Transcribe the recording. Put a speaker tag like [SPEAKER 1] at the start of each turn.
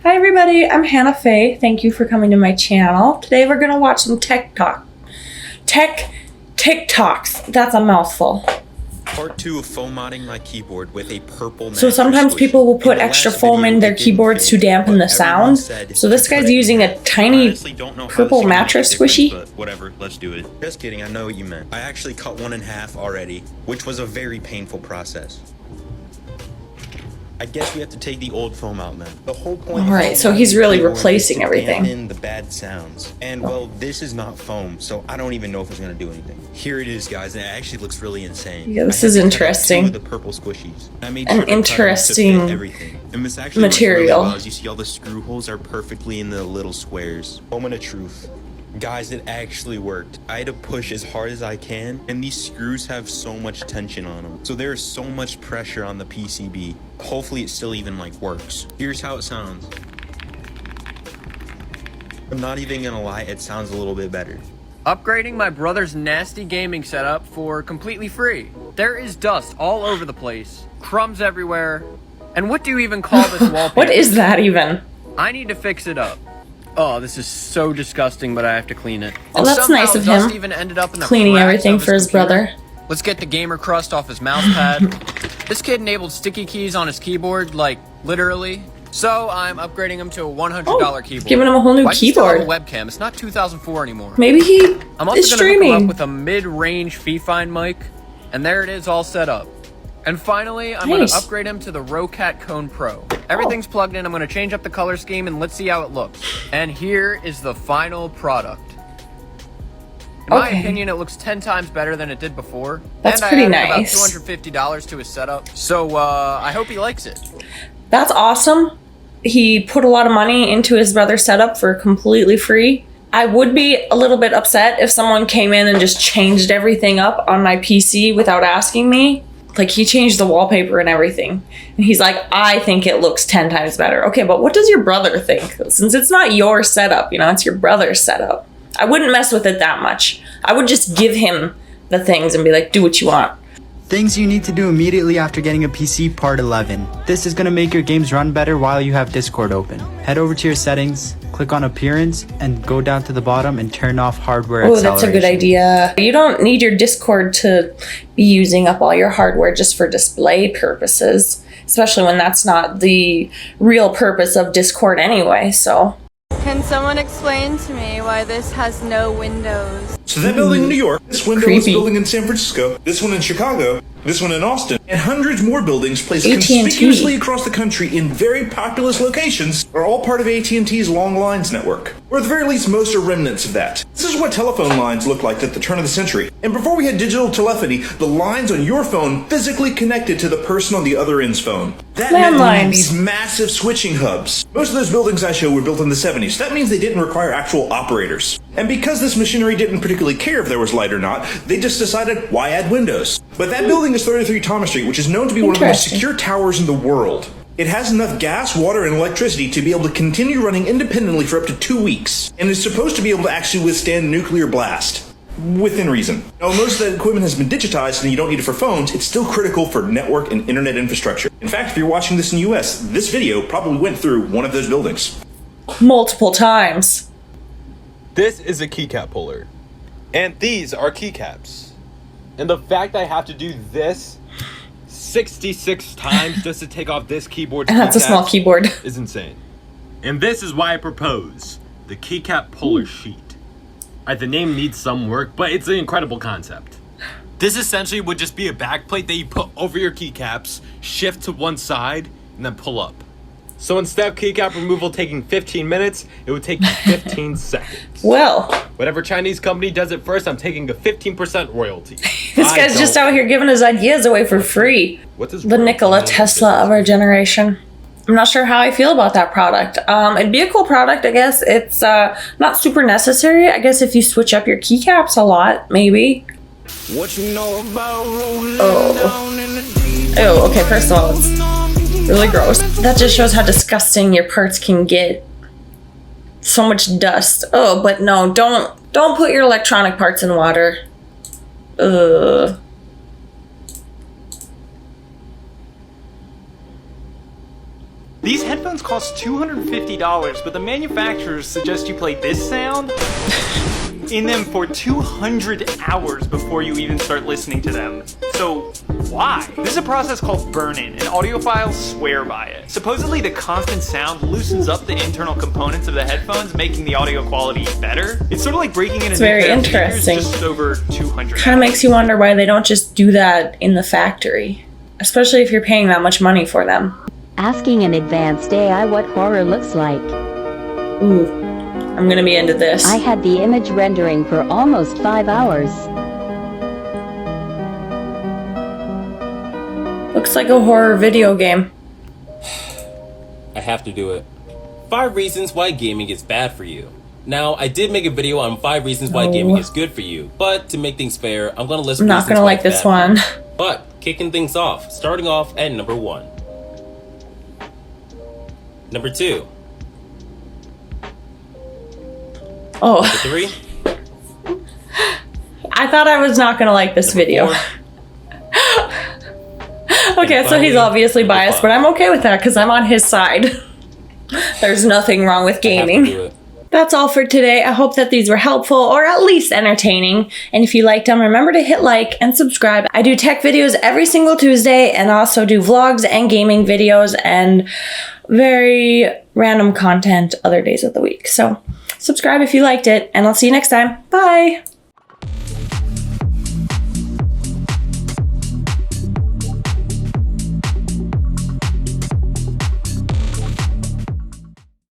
[SPEAKER 1] Hi everybody, I'm Hannah Faye. Thank you for coming to my channel. Today we're gonna watch some TechToks. That's a mouthful.
[SPEAKER 2] Part 2 of foam modding my keyboard with a purple
[SPEAKER 1] So sometimes people will put extra foam in their keyboards to dampen the sound. So this guy's using a tiny purple mattress squishy.
[SPEAKER 2] But whatever, let's do it. Just kidding, I know what you meant. I actually cut one in half already, which was a very painful process. I guess we have to take the old foam out now. The whole point.
[SPEAKER 1] All right, so he's really replacing everything.
[SPEAKER 2] In the bad sounds. And well, this is not foam, so I don't even know if it's gonna do anything. Here it is, guys. And it actually looks really insane.
[SPEAKER 1] Yeah, this is interesting.
[SPEAKER 2] The purple squishies. I made
[SPEAKER 1] an interesting
[SPEAKER 2] everything. And this actually
[SPEAKER 1] material.
[SPEAKER 2] Really well. As you see, all the screw holes are perfectly in the little squares. Moment of truth. Guys, it actually worked. I had to push as hard as I can, and these screws have so much tension on them. So there is so much pressure on the PCB. Hopefully it still even works. Here's how it sounds. I'm not even gonna lie, it sounds a little bit better.
[SPEAKER 3] Upgrading my brother's nasty gaming setup for completely free. There is dust all over the place, crumbs everywhere, and what do you even call this wallpaper?
[SPEAKER 1] What is that even?
[SPEAKER 3] I need to fix it up. Oh, this is so disgusting, but I have to clean it.
[SPEAKER 1] Well, that's nice of him,
[SPEAKER 3] even ended up in the
[SPEAKER 1] cleaning everything for his brother.
[SPEAKER 3] Let's get the gamer crust off his mouse pad. This kid enabled sticky keys on his keyboard, literally. So I'm upgrading him to a $100 keyboard.
[SPEAKER 1] Giving him a whole new keyboard.
[SPEAKER 3] Still have a webcam. It's not 2004 anymore.
[SPEAKER 1] Maybe he
[SPEAKER 3] I'm also
[SPEAKER 1] is
[SPEAKER 3] gonna
[SPEAKER 1] streaming.
[SPEAKER 3] hook him up with a mid-range fee-find mic, and there it is, all set up. And finally, I'm going to upgrade him to the Rocat Cone Pro. Everything's plugged in. I'm going to change up the color scheme, and let's see how it looks. And here is the final product. In my opinion, it looks 10 times better than it did before.
[SPEAKER 1] That's
[SPEAKER 3] and
[SPEAKER 1] pretty
[SPEAKER 3] I added
[SPEAKER 1] nice.
[SPEAKER 3] about $250 to his setup. So I hope he likes it.
[SPEAKER 1] That's awesome. He put a lot of money into his brother's setup for completely free. I would be a little bit upset if someone came in and just changed everything up on my PC without asking me. He changed the wallpaper and everything. And he's like, I think it looks 10 times better. Okay, but what does your brother think? Since it's not your setup, it's your brother's setup. I wouldn't mess with it that much. I would just give him the things and be like, do what you want.
[SPEAKER 4] Things you need to do immediately after getting a PC, part 11. This is going to make your games run better while you have Discord open. Head over to your settings, click on appearance, and go down to the bottom and turn off hardware acceleration.
[SPEAKER 1] Oh, that's a good idea. You don't need your Discord to be using up all your hardware just for display purposes, especially when that's not the real purpose of Discord anyway, so.
[SPEAKER 5] Can someone explain to me why this has no windows?
[SPEAKER 6] So that building in New York, this Windows building in San Francisco, this one in Chicago, this one in Austin, and hundreds more buildings placed conspicuously across the country in very populous locations are all part of AT&T's long lines network. Or at the very least, most are remnants of that. This is what telephone lines looked like at the turn of the century. And before we had digital telephony, the lines on your phone physically connected to the person on the other end's phone. That meant we had these massive switching hubs. Most of those buildings I show were built in the 70s. That means they didn't require actual operators. And because this machinery didn't particularly care if there was light or not, they just decided, why add windows? But that building is 33 Thomas Street, which is known to be one of the most secure towers in the world. It has enough gas, water, and electricity to be able to continue running independently for up to 2 weeks, and is supposed to be able to actually withstand nuclear blast. Within reason. Now, most of that equipment has been digitized and you don't need it for phones, it's still critical for network and internet infrastructure. In fact, if you're watching this in the US, this video probably went through one of those buildings.
[SPEAKER 1] Multiple times.
[SPEAKER 7] This is a keycap puller. And these are keycaps. And the fact I have to do this 66 times just to take off this keyboard
[SPEAKER 1] and that's a small keyboard
[SPEAKER 7] is insane. And this is why I propose the keycap puller sheet. The name needs some work, but it's an incredible concept. This essentially would just be a backplate that you put over your keycaps, shift to one side, and then pull up. So instead of keycap removal taking 15 minutes, it would take you 15 seconds.
[SPEAKER 1] Well.
[SPEAKER 7] Whatever Chinese company does it first, I'm taking a 15% royalty.
[SPEAKER 1] This guy's just out here giving his ideas away for free. The Nikola Tesla of our generation. I'm not sure how I feel about that product. It'd be a cool product, I guess. It's not super necessary. I guess if you switch up your keycaps a lot, maybe.
[SPEAKER 8] What you know about
[SPEAKER 1] Oh, okay, first of all, it's really gross. That just shows how disgusting your parts can get. So much dust. Oh, but no, don't put your electronic parts in water. Ugh.
[SPEAKER 9] These headphones cost $250, but the manufacturers suggest you play this sound in them for 200 hours before you even start listening to them. So why? This is a process called burn-in, and audiophiles swear by it. Supposedly the constant sound loosens up the internal components of the headphones, making the audio quality better. It's sort of like breaking in a new
[SPEAKER 1] very
[SPEAKER 9] pair of
[SPEAKER 1] interesting.
[SPEAKER 9] speakers just over 200
[SPEAKER 1] Kind of makes you wonder why they don't just do that in the factory, especially if you're paying that much money for them.
[SPEAKER 10] Asking an advanced AI what horror looks like.
[SPEAKER 1] Ooh, I'm gonna be into this.
[SPEAKER 10] I had the image rendering for almost 5 hours.
[SPEAKER 1] Looks like a horror video game.
[SPEAKER 11] I have to do it. 5 reasons why gaming is bad for you. Now, I did make a video on 5 reasons why gaming is good for you, but to make things fair, I'm gonna list
[SPEAKER 1] I'm not gonna like this one.
[SPEAKER 11] But, kicking things off, starting off at number 1. Number 2.
[SPEAKER 1] Oh.
[SPEAKER 11] Number 3.
[SPEAKER 1] I thought I was not gonna like this video. Okay, so he's obviously biased, but I'm okay with that because I'm on his side. There's nothing wrong with gaming. That's all for today. I hope that these were helpful or at least entertaining. And if you liked them, remember to hit like and subscribe. I do tech videos every single Tuesday and also do vlogs and gaming videos and very random content other days of the week. So subscribe if you liked it, and I'll see you next time. Bye!